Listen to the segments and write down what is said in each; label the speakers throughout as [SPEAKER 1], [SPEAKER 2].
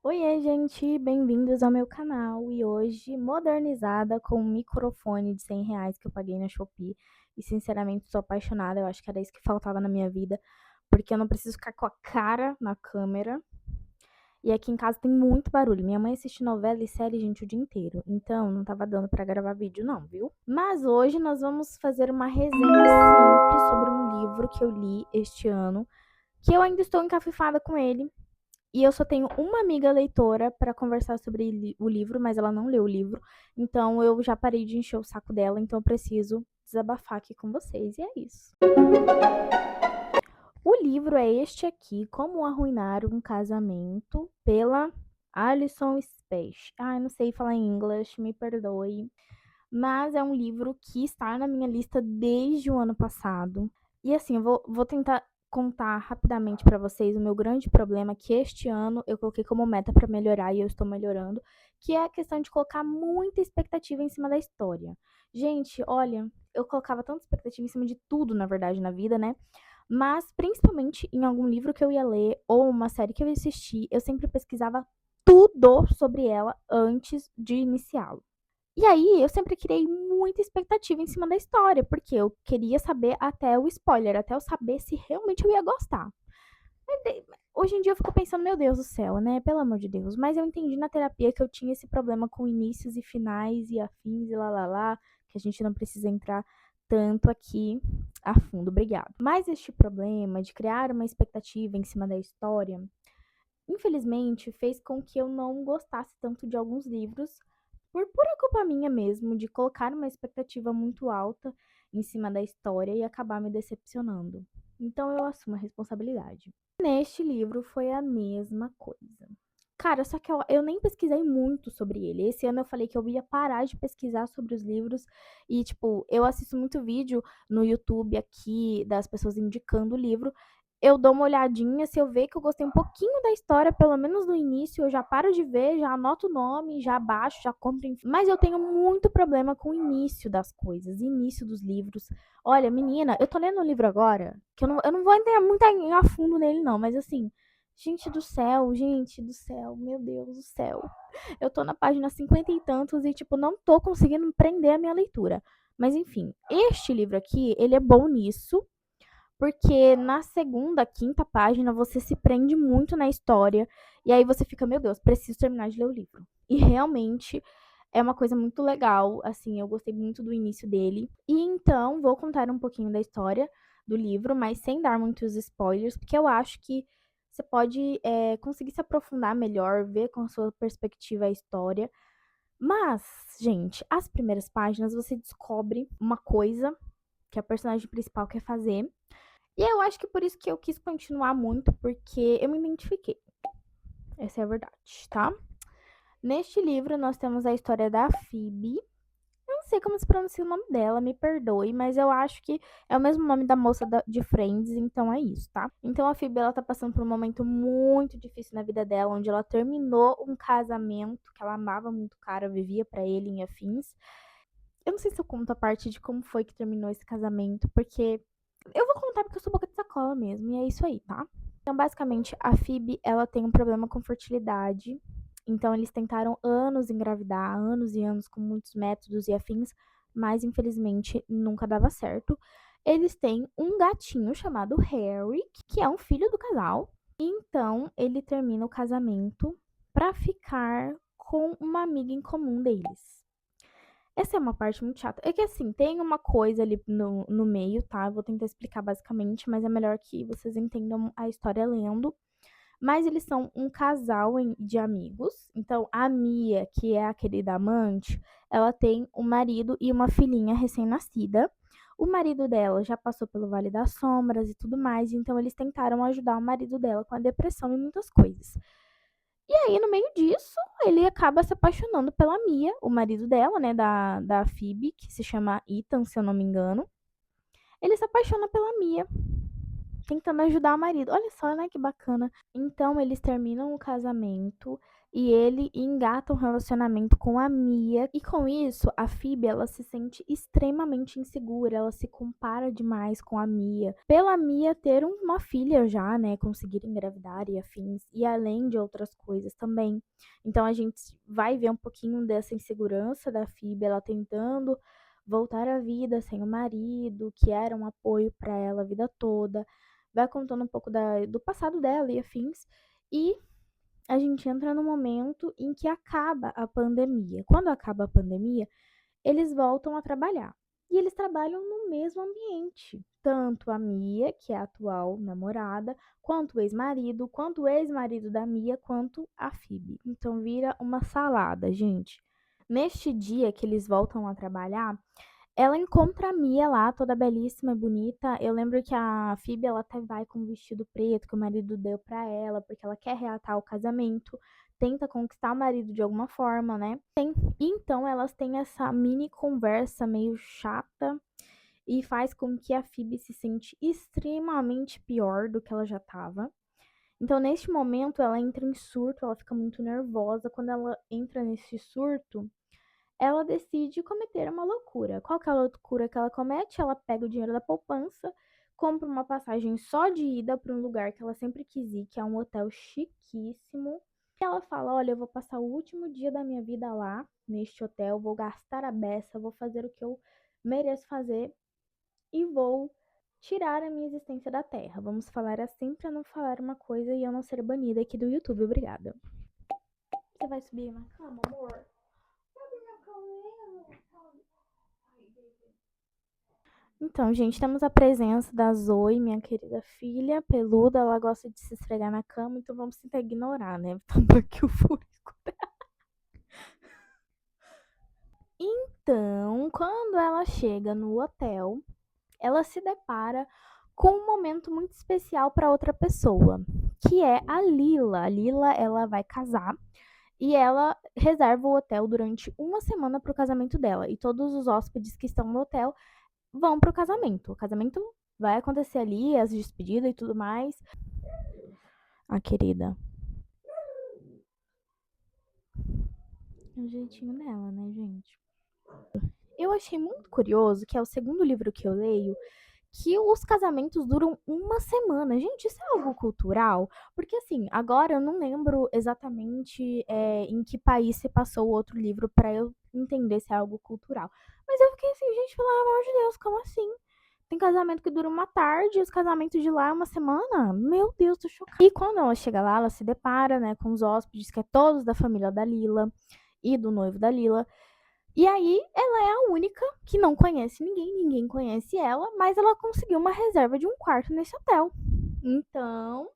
[SPEAKER 1] Oiê, gente, bem-vindos ao meu canal. E hoje, modernizada com um microfone de R$ 100 que eu paguei na Shopee. E sinceramente, sou apaixonada. Eu acho que era isso que faltava na minha vida, porque eu não preciso ficar com a cara na câmera. E aqui em casa tem muito barulho. Minha mãe assiste novela e série, gente, o dia inteiro. Então, não tava dando pra gravar vídeo, não, viu? Mas hoje nós vamos fazer uma resenha simples sobre um livro que eu li este ano, que eu ainda estou encafifada com ele. E eu só tenho uma amiga leitora para conversar sobre o livro, mas ela não leu o livro. Então eu já parei de encher o saco dela, então eu preciso desabafar aqui com vocês. E é isso. O livro é este aqui, Como Arruinar um Casamento, pela Alison Specht. Ai, não sei falar em inglês, me perdoe. Mas é um livro que está na minha lista desde o ano passado. E assim, eu vou tentar contar rapidamente para vocês o meu grande problema que este ano eu coloquei como meta para melhorar e eu estou melhorando, que é a questão de colocar muita expectativa em cima da história. Gente, olha, eu colocava tanta expectativa em cima de tudo, na verdade, na vida, né? Mas principalmente em algum livro que eu ia ler ou uma série que eu ia assistir, eu sempre pesquisava tudo sobre ela antes de iniciá-lo. E aí, eu sempre criei muita expectativa em cima da história, porque eu queria saber até o spoiler, até eu saber se realmente eu ia gostar. Hoje em dia eu fico pensando, meu Deus do céu, né? Pelo amor de Deus. Mas eu entendi na terapia que eu tinha esse problema com inícios e finais e afins e lá, que a gente não precisa entrar tanto aqui a fundo, obrigado. Mas este problema de criar uma expectativa em cima da história, infelizmente, fez com que eu não gostasse tanto de alguns livros por pura culpa minha mesmo, de colocar uma expectativa muito alta em cima da história e acabar me decepcionando. Então eu assumo a responsabilidade. Neste livro foi a mesma coisa. Cara, só que eu nem pesquisei muito sobre ele. Esse ano eu falei que eu ia parar de pesquisar sobre os livros. E, tipo, eu assisto muito vídeo no YouTube aqui das pessoas indicando o livro. Eu dou uma olhadinha, se eu ver que eu gostei um pouquinho da história, pelo menos no início, eu já paro de ver, já anoto o nome, já baixo, já compro. Mas eu tenho muito problema com o início das coisas, início dos livros. Olha, menina, eu tô lendo um livro agora, que eu não vou entrar muito a fundo nele, não, mas assim, gente do céu, meu Deus do céu. Eu tô na página 50 e tantos e, tipo, não tô conseguindo prender a minha leitura. Mas enfim, este livro aqui, ele é bom nisso, porque na segunda, quinta página você se prende muito na história e aí você fica, meu Deus, preciso terminar de ler o livro. E realmente é uma coisa muito legal, assim, eu gostei muito do início dele. E então vou contar um pouquinho da história do livro, mas sem dar muitos spoilers, porque eu acho que você pode conseguir se aprofundar melhor, ver com a sua perspectiva a história. Mas, gente, as primeiras páginas você descobre uma coisa que a personagem principal quer fazer e eu acho que por isso que eu quis continuar muito, porque eu me identifiquei. Essa é a verdade, tá? Neste livro, nós temos a história da Phoebe. Eu não sei como se pronuncia o nome dela, me perdoe, mas eu acho que é o mesmo nome da moça de Friends, então é isso, tá? Então a Phoebe, ela tá passando por um momento muito difícil na vida dela, onde ela terminou um casamento que ela amava muito o cara, vivia pra ele em afins. Eu não sei se eu conto a parte de como foi que terminou esse casamento, porque eu vou contar porque eu sou boca de sacola mesmo, e é isso aí, tá? Então, basicamente, a Phoebe, ela tem um problema com fertilidade. Então, eles tentaram anos engravidar, anos e anos, com muitos métodos e afins, mas infelizmente nunca dava certo. Eles têm um gatinho chamado Harry, que é um filho do casal. Então, ele termina o casamento pra ficar com uma amiga em comum deles. Essa é uma parte muito chata. É que assim, tem uma coisa ali no meio, tá? Eu vou tentar explicar basicamente, mas é melhor que vocês entendam a história lendo. Mas eles são um casal de amigos. Então, a Mia, que é a querida amante, ela tem um marido e uma filhinha recém-nascida. O marido dela já passou pelo Vale das Sombras e tudo mais, então eles tentaram ajudar o marido dela com a depressão e muitas coisas. E aí, no meio disso, ele acaba se apaixonando pela Mia, o marido dela, né, da Phoebe, que se chama Ethan, se eu não me engano. Ele se apaixona pela Mia. tentando ajudar o marido. Olha só, né, que bacana. Então eles terminam o casamento e ele engata um relacionamento com a Mia. E com isso, a Phoebe, ela se sente extremamente insegura, ela se compara demais com a Mia. Pela Mia ter uma filha já, né, conseguir engravidar e afins, e além de outras coisas também. Então a gente vai ver um pouquinho dessa insegurança da Phoebe, ela tentando voltar à vida sem o marido, que era um apoio para ela a vida toda. Vai contando um pouco do passado dela e afins. E a gente entra no momento em que acaba a pandemia. Quando acaba a pandemia, eles voltam a trabalhar. E eles trabalham no mesmo ambiente. Tanto a Mia, que é a atual namorada, quanto o ex-marido, quanto o ex-marido da Mia, quanto a Phoebe. Então vira uma salada, gente. Neste dia que eles voltam a trabalhar, ela encontra a Mia lá, toda belíssima e bonita. Eu lembro que a Phoebe, ela até vai com um vestido preto que o marido deu pra ela, porque ela quer reatar o casamento, tenta conquistar o marido de alguma forma, né? E então elas têm essa mini conversa meio chata e faz com que a Phoebe se sente extremamente pior do que ela já tava. Então, neste momento, ela entra em surto, ela fica muito nervosa. Quando ela entra nesse surto, ela decide cometer uma loucura. Qual que é a loucura que ela comete? Ela pega o dinheiro da poupança, compra uma passagem só de ida para um lugar que ela sempre quis ir, que é um hotel chiquíssimo. E ela fala: Olha, eu vou passar o último dia da minha vida lá, neste hotel, vou gastar a beça, vou fazer o que eu mereço fazer e vou tirar a minha existência da Terra. Vamos falar assim para não falar uma coisa e eu não ser banida aqui do YouTube. Obrigada. Você vai subir na cama, amor? Então, gente, temos a presença da Zoe, minha querida filha peluda. Ela gosta de se esfregar na cama, então vamos tentar ignorar, né? Tanto aqui o furico. Então, quando ela chega no hotel, ela se depara com um momento muito especial para outra pessoa, que é a Lila. A Lila, ela vai casar e ela reserva o hotel durante uma semana para o casamento dela. E todos os hóspedes que estão no hotel vão pro casamento. O casamento vai acontecer ali, as despedidas e tudo mais. A querida. É o jeitinho dela, né, gente? Eu achei muito curioso que é o segundo livro que eu leio que os casamentos duram uma semana. Gente, isso é algo cultural? Porque, assim, agora eu não lembro exatamente em que país se passou o outro livro para eu entender se é algo cultural. Mas eu fiquei assim, gente, pelo amor de Deus, como assim? Tem casamento que dura uma tarde, e os casamentos de lá é uma semana? Meu Deus, tô chocada. E quando ela chega lá, ela se depara, né, com os hóspedes, que é todos da família da Lila e do noivo da Lila. E aí, ela é a única que não conhece ninguém, ninguém conhece ela, mas ela conseguiu uma reserva de um quarto nesse hotel. Então,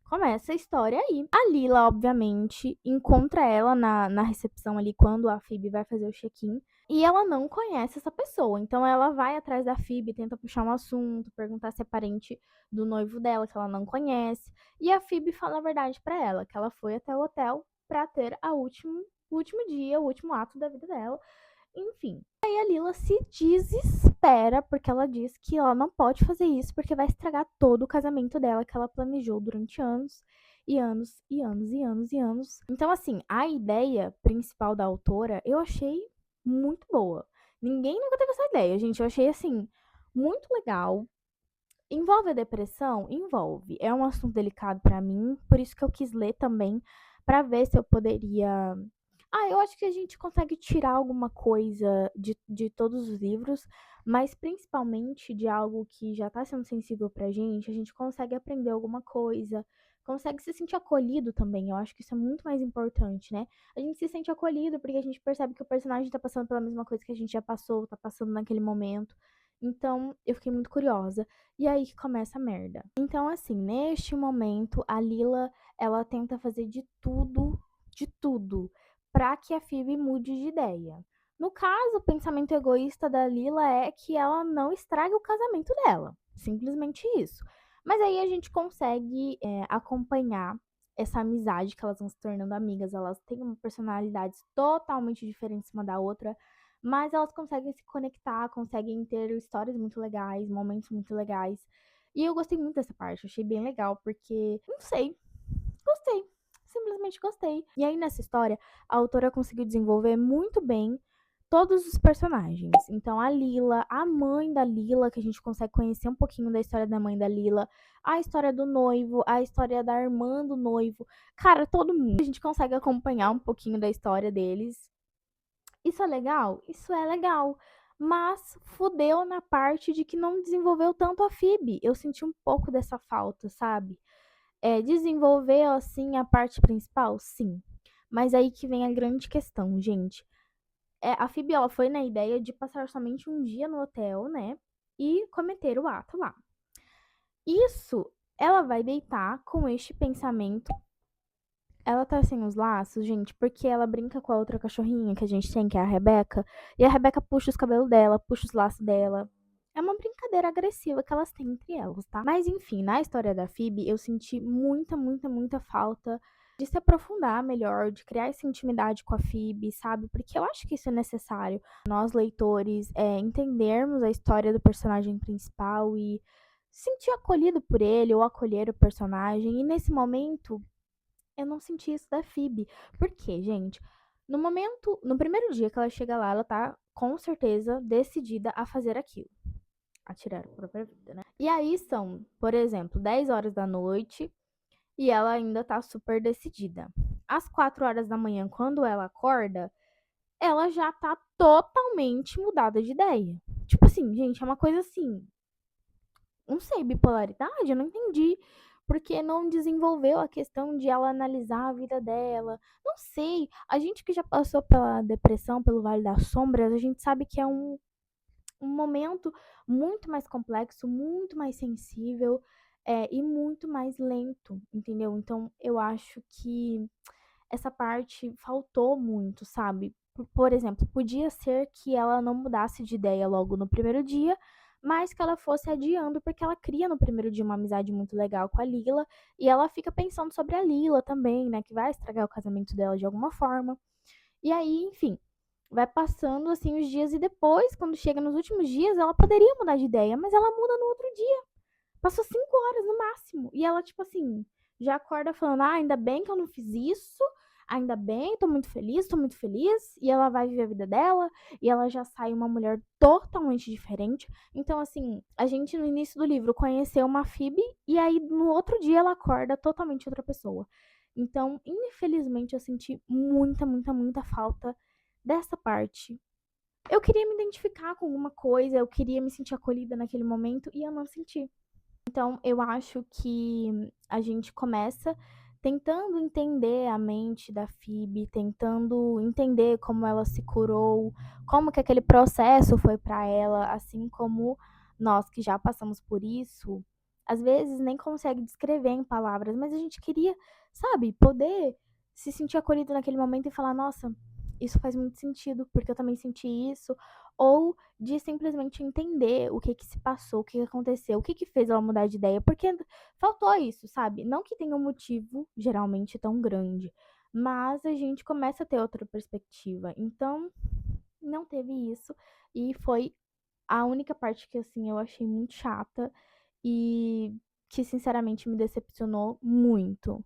[SPEAKER 1] começa a história aí. A Lila, obviamente, encontra ela na recepção ali quando a Phoebe vai fazer o check-in. E ela não conhece essa pessoa. Então ela vai atrás da Phoebe, tenta puxar um assunto, perguntar se é parente do noivo dela, que ela não conhece. E a Phoebe fala a verdade pra ela, que ela foi até o hotel pra ter o último dia, o último ato da vida dela. Enfim. Aí a Lila se desespera porque ela diz que ela não pode fazer isso porque vai estragar todo o casamento dela que ela planejou durante anos e anos e anos e anos e anos. Então, assim, a ideia principal da autora eu achei muito boa. Ninguém nunca teve essa ideia, gente. Eu achei, assim, muito legal. Envolve a depressão? Envolve. É um assunto delicado pra mim, por isso que eu quis ler também, pra ver se eu poderia. Eu acho que a gente consegue tirar alguma coisa de todos os livros, mas principalmente de algo que já tá sendo sensível pra gente, a gente consegue aprender alguma coisa, consegue se sentir acolhido também. Eu acho que isso é muito mais importante, né? A gente se sente acolhido porque a gente percebe que o personagem tá passando pela mesma coisa que a gente já passou, tá passando naquele momento. Então, eu fiquei muito curiosa. E aí que começa a merda. Então, assim, neste momento, a Lila, ela tenta fazer de tudo, pra que a Phoebe mude de ideia. No caso, o pensamento egoísta da Lila é que ela não estrague o casamento dela. Simplesmente isso. Mas aí a gente consegue acompanhar essa amizade que elas vão se tornando amigas. Elas têm uma personalidades totalmente diferentes uma da outra, mas elas conseguem se conectar, conseguem ter histórias muito legais, momentos muito legais. E eu gostei muito dessa parte, achei bem legal, porque, não sei, gostei. Simplesmente gostei. E aí, nessa história, a autora conseguiu desenvolver muito bem todos os personagens. Então, a Lila, a mãe da Lila, que a gente consegue conhecer um pouquinho da história da mãe da Lila, a história do noivo, a história da irmã do noivo. Cara, todo mundo. A gente consegue acompanhar um pouquinho da história deles. Isso é legal? Isso é legal. Mas fudeu na parte de que não desenvolveu tanto a Phoebe. Eu senti um pouco dessa falta, sabe? Desenvolveu, assim, a parte principal? Sim. Mas aí que vem a grande questão, gente. A Phoebe, ela foi na ideia de passar somente um dia no hotel, né? E cometer o ato lá. Isso, ela vai deitar com este pensamento. Ela tá sem os laços, gente, porque ela brinca com a outra cachorrinha que a gente tem, que é a Rebeca. E a Rebeca puxa os cabelos dela, puxa os laços dela. É uma brincadeira agressiva que elas têm entre elas, tá? Mas enfim, na história da Phoebe, eu senti muita, muita, muita falta de se aprofundar melhor, de criar essa intimidade com a Phoebe, sabe? Porque eu acho que isso é necessário. Nós, leitores, entendermos a história do personagem principal e sentir acolhido por ele ou acolher o personagem. E nesse momento, eu não senti isso da Phoebe. Por quê, gente? No primeiro dia que ela chega lá, ela tá com certeza decidida a fazer aquilo. A tirar a própria vida, né? E aí são, por exemplo, 10 horas da noite e ela ainda tá super decidida. Às 4 horas da manhã, quando ela acorda, ela já tá totalmente mudada de ideia. Tipo assim, gente, é uma coisa assim, não sei, bipolaridade? Eu não entendi. Porque não desenvolveu a questão de ela analisar a vida dela. Não sei. A gente que já passou pela depressão, pelo Vale das Sombras, a gente sabe que é um momento muito mais complexo, muito mais sensível, e muito mais lento, entendeu? Então, eu acho que essa parte faltou muito, sabe? Por exemplo, podia ser que ela não mudasse de ideia logo no primeiro dia, mas que ela fosse adiando, porque ela cria no primeiro dia uma amizade muito legal com a Lila, e ela fica pensando sobre a Lila também, né? Que vai estragar o casamento dela de alguma forma. E aí, enfim, vai passando assim os dias, e depois, quando chega nos últimos dias, ela poderia mudar de ideia, mas ela muda no outro dia. Passou 5 horas no máximo. E ela, tipo assim, já acorda falando: ah, ainda bem que eu não fiz isso. Ainda bem, tô muito feliz, tô muito feliz. E ela vai viver a vida dela. E ela já sai uma mulher totalmente diferente. Então, assim, a gente no início do livro conheceu uma Phoebe. E aí no outro dia ela acorda totalmente outra pessoa. Então, infelizmente, eu senti muita, muita, muita falta dessa parte. Eu queria me identificar com alguma coisa, eu queria me sentir acolhida naquele momento e eu não senti. Então, eu acho que a gente começa tentando entender a mente da Phoebe, tentando entender como ela se curou, como que aquele processo foi para ela, assim como nós que já passamos por isso, às vezes nem consegue descrever em palavras, mas a gente queria, sabe, poder se sentir acolhido naquele momento e falar: nossa, isso faz muito sentido, porque eu também senti isso, ou de simplesmente entender o que que se passou, o que que aconteceu, o que que fez ela mudar de ideia, porque faltou isso, sabe? Não que tenha um motivo geralmente tão grande, mas a gente começa a ter outra perspectiva. Então, não teve isso e foi a única parte que assim eu achei muito chata e que sinceramente me decepcionou muito.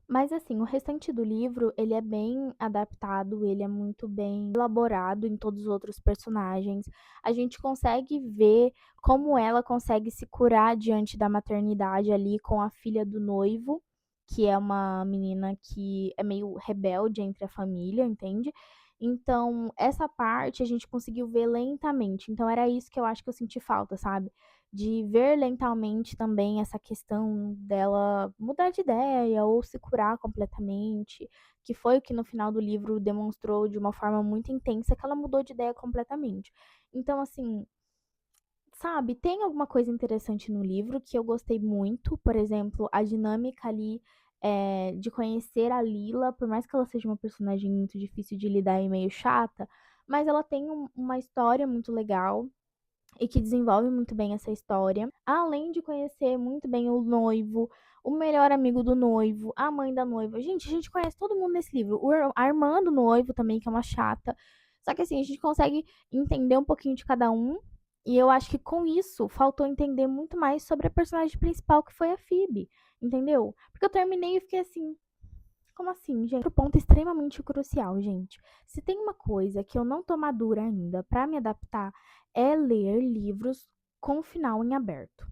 [SPEAKER 1] Mas assim, o restante do livro, ele é bem adaptado, ele é muito bem elaborado em todos os outros personagens. A gente consegue ver como ela consegue se curar diante da maternidade ali com a filha do noivo, que é uma menina que é meio rebelde entre a família, entende? Então, essa parte a gente conseguiu ver lentamente. Então, era isso que eu acho que eu senti falta, sabe? De ver lentamente também essa questão dela mudar de ideia ou se curar completamente, que foi o que no final do livro demonstrou de uma forma muito intensa que ela mudou de ideia completamente. Então, assim, sabe, tem alguma coisa interessante no livro que eu gostei muito, por exemplo, a dinâmica ali de conhecer a Lila, por mais que ela seja uma personagem muito difícil de lidar e meio chata, mas ela tem uma história muito legal e que desenvolve muito bem essa história, além de conhecer muito bem o noivo, o melhor amigo do noivo, a mãe da noiva. Gente, a gente conhece todo mundo nesse livro. A irmã do noivo também, que é uma chata. Só que assim, a gente consegue entender um pouquinho de cada um E eu acho que com isso faltou entender muito mais sobre a personagem principal, que foi a Phoebe, entendeu? Porque eu terminei e fiquei assim, como assim, gente? Outro ponto extremamente crucial, gente. Se tem uma coisa que eu não tô madura ainda pra me adaptar, é ler livros com final em aberto.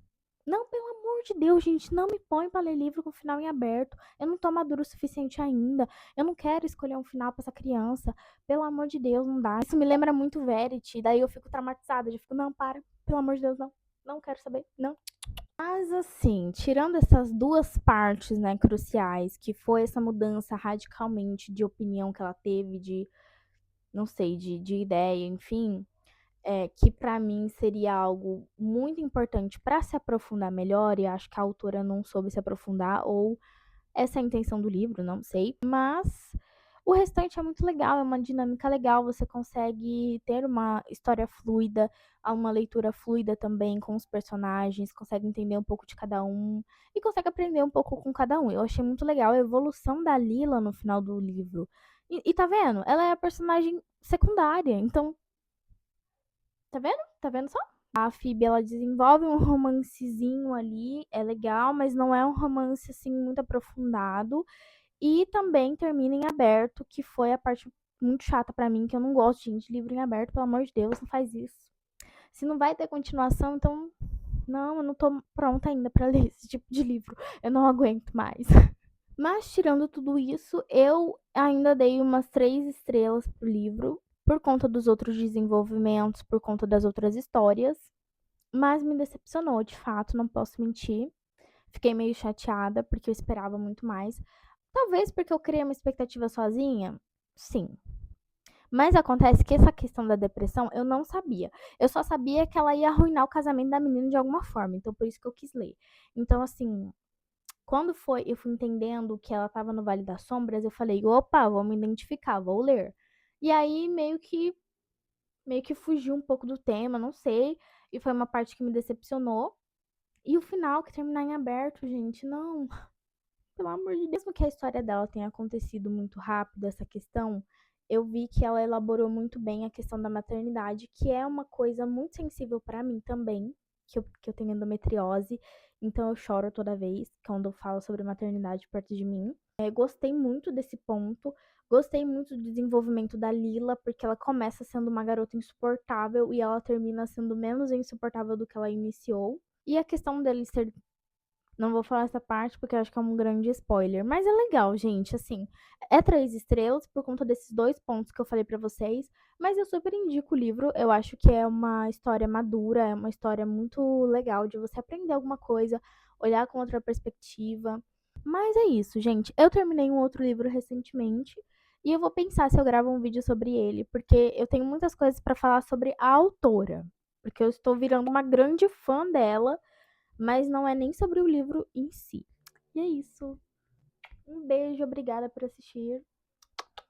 [SPEAKER 1] Não, pelo amor de Deus, gente, não me põe pra ler livro com final em aberto. Eu não tô madura o suficiente ainda. Eu não quero escolher um final pra essa criança. Pelo amor de Deus, não dá. Isso me lembra muito Verity, daí eu fico traumatizada. Eu fico, não, para. Pelo amor de Deus, não. Não quero saber, não. Mas assim, tirando essas duas partes, né, cruciais, que foi essa mudança radicalmente de opinião que ela teve, de, não sei, de ideia, enfim, que pra mim seria algo muito importante pra se aprofundar melhor, e acho que a autora não soube se aprofundar, ou essa é a intenção do livro, não sei. Mas o restante é muito legal, é uma dinâmica legal, você consegue ter uma história fluida, uma leitura fluida também com os personagens, consegue entender um pouco de cada um e consegue aprender um pouco com cada um. Eu achei muito legal a evolução da Lila no final do livro. E tá vendo? Ela é a personagem secundária, então, tá vendo? Tá vendo só? A Phoebe, ela desenvolve um romancezinho ali, é legal, mas não é um romance assim muito aprofundado. E também termina em aberto, que foi a parte muito chata pra mim, que eu não gosto, gente, de livro em aberto, pelo amor de Deus, não faz isso. Se não vai ter continuação, então não, eu não tô pronta ainda pra ler esse tipo de livro. Eu não aguento mais. Mas tirando tudo isso, eu ainda dei umas 3 estrelas pro livro, por conta dos outros desenvolvimentos, por conta das outras histórias. Mas me decepcionou, de fato, não posso mentir. Fiquei meio chateada, porque eu esperava muito mais. Talvez porque eu criei uma expectativa sozinha? Sim. Mas acontece que essa questão da depressão eu não sabia. Eu só sabia que ela ia arruinar o casamento da menina de alguma forma. Então, por isso que eu quis ler. Então, assim, quando foi, eu fui entendendo que ela estava no Vale das Sombras, eu falei, opa, vou me identificar, vou ler. E aí, meio que fugiu um pouco do tema, não sei. E foi uma parte que me decepcionou. E o final, que terminar em aberto, gente, não. Pelo amor de Deus, mesmo que a história dela tenha acontecido muito rápido, essa questão, eu vi que ela elaborou muito bem a questão da maternidade, que é uma coisa muito sensível pra mim também, que eu tenho endometriose, então eu choro toda vez quando eu falo sobre maternidade perto de mim. Gostei muito desse ponto, gostei muito do desenvolvimento da Lila, porque ela começa sendo uma garota insuportável e ela termina sendo menos insuportável do que ela iniciou. E a questão dele ser, não vou falar essa parte porque eu acho que é um grande spoiler. Mas é legal, gente. Assim, é 3 estrelas por conta desses dois pontos que eu falei pra vocês. Mas eu super indico o livro. Eu acho que é uma história madura, é uma história muito legal de você aprender alguma coisa, olhar com outra perspectiva. Mas é isso, gente. Eu terminei um outro livro recentemente. E eu vou pensar se eu gravo um vídeo sobre ele, porque eu tenho muitas coisas pra falar sobre a autora. Porque eu estou virando uma grande fã dela, mas não é nem sobre o livro em si. E é isso. Um beijo, obrigada por assistir.